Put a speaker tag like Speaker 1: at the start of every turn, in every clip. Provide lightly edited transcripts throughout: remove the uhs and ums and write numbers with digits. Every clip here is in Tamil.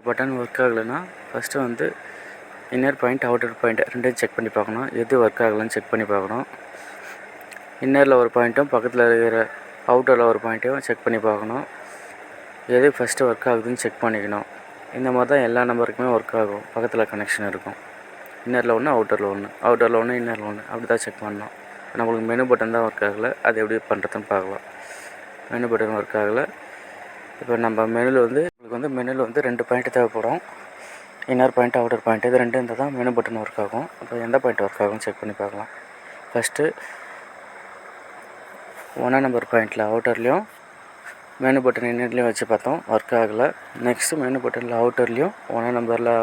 Speaker 1: பட்டன் ஒர்க் ஆகலைன்னா ஃபஸ்ட்டு வந்து இன்னர் பாயிண்ட் அவுட்டர் பாயிண்ட் ரெண்டையும் செக் பண்ணி பார்க்கணும். எது ஒர்க் ஆகலைன்னு செக் பண்ணி பார்க்கணும். இன்னரில் ஒரு பாயிண்ட்டும் பக்கத்தில் இருக்கிற அவுட்டரில் ஒரு பாயிண்ட்டையும் செக் பண்ணி பார்க்கணும். எது ஃபஸ்ட்டு ஒர்க் ஆகுதுன்னு செக் பண்ணிக்கணும். இந்த மாதிரி தான் எல்லா நம்பருக்குமே ஒர்க் ஆகும். பக்கத்தில் கனெக்ஷன் இருக்கும். இன்னரில் ஒன்று, அவுட்டரில் ஒன்று, அவுட்டரில் ஒன்று, இன்னரில் ஒன்று, அப்படி தான் செக் பண்ணணும். நம்மளுக்கு மெனு பட்டன் தான் ஒர்க் ஆகலை. அது எப்படி பண்ணுறதுன்னு பார்க்கலாம். மெனு பட்டன் ஒர்க் ஆகலை. இப்போ நம்ம மெனுவில் வந்து 2 பாயிண்ட் தேவைப்படும். இன்னர் பாயிண்ட், அவுட்டர் பாயிண்ட், இது 2 இருந்தால் தான் மெனு பட்டன் ஒர்க் ஆகும். இப்போ எந்த பாயிண்ட் ஒர்க் ஆகும்னு செக் பண்ணி பார்க்கலாம். ஃபஸ்ட்டு 1 நம்பர் பாயிண்டில் அவுட்டர்லேயும் மெனு பட்டன் இன்னர்லேயும் வச்சு பார்த்தோம், ஒர்க் ஆகலை. நெக்ஸ்ட்டு மெனு பட்டனில் அவுட்டர்லேயும் 1 நம்பரில்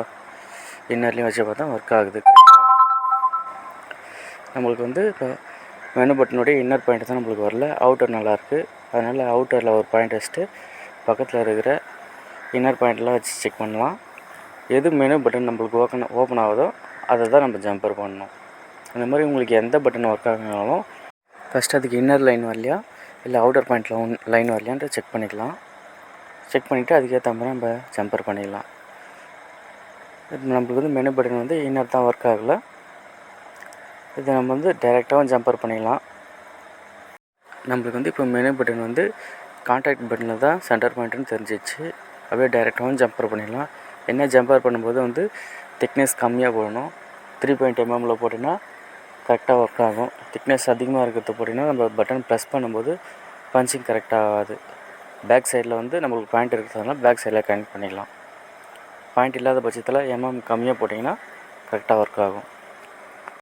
Speaker 1: இன்னர்லேயும் வச்சு பார்த்தோம், ஒர்க் ஆகுது. நம்மளுக்கு வந்து இப்போ மெனு பட்டனுடைய இன்னர் பாயிண்ட் தான் நம்மளுக்கு வரல, அவுட்டர் நல்லாயிருக்கு. அதனால் அவுட்டரில் ஒரு பாயிண்ட் வச்சுட்டு பக்கத்தில் இருக்கிற இன்னர் பாயிண்ட்லாம் வச்சு செக் பண்ணலாம். எது மெனு பட்டன் நம்மளுக்கு ஓப்பன் ஆகுதோ அதை தான் நம்ம ஜம்பர் பண்ணணும். அந்த மாதிரி உங்களுக்கு எந்த பட்டன் ஒர்க் ஆகினாலும் ஃபஸ்ட்டு அதுக்கு இன்னர் லைன் வரலையா இல்லை அவுட்டர் பாயிண்டில் லைன் வரலையான்ட்டு செக் பண்ணிக்கலாம். செக் பண்ணிவிட்டு அதுக்கேற்ற மாதிரி நம்ம ஜம்பர் பண்ணிக்கலாம். நம்மளுக்கு வந்து மெனு பட்டன் வந்து இன்னர் தான் ஒர்க் ஆகலை. இதை நம்ம வந்து டைரெக்டாகவும் ஜம்பர் பண்ணிடலாம். நம்மளுக்கு வந்து இப்போ மெனு பட்டன் வந்து கான்டாக்ட் பட்டனில் தான் சென்டர் பாயிண்ட்டுன்னு தெரிஞ்சிச்சு. அப்படியே டைரெக்டாகவும் ஜம்பர் பண்ணிடலாம். என்ன ஜம்பர் பண்ணும்போது வந்து திக்னஸ் கம்மியாக போடணும். 3.5 mm போட்டிங்கன்னா கரெக்டாக ஒர்க் ஆகும். திக்னஸ் அதிகமாக இருக்கிறத போட்டிங்கன்னா நம்ம பட்டன் ப்ரெஸ் பண்ணும்போது பஞ்சிங் கரெக்டாக ஆகாது. பேக் சைடில் வந்து நம்மளுக்கு பாயிண்ட் இருக்கிறதுனால பேக் சைடில் கனெக்ட் பண்ணிடலாம். பாயிண்ட் இல்லாத பட்சத்தில் கம்மியாக போட்டிங்கன்னா கரெக்டாக ஒர்க் ஆகும்.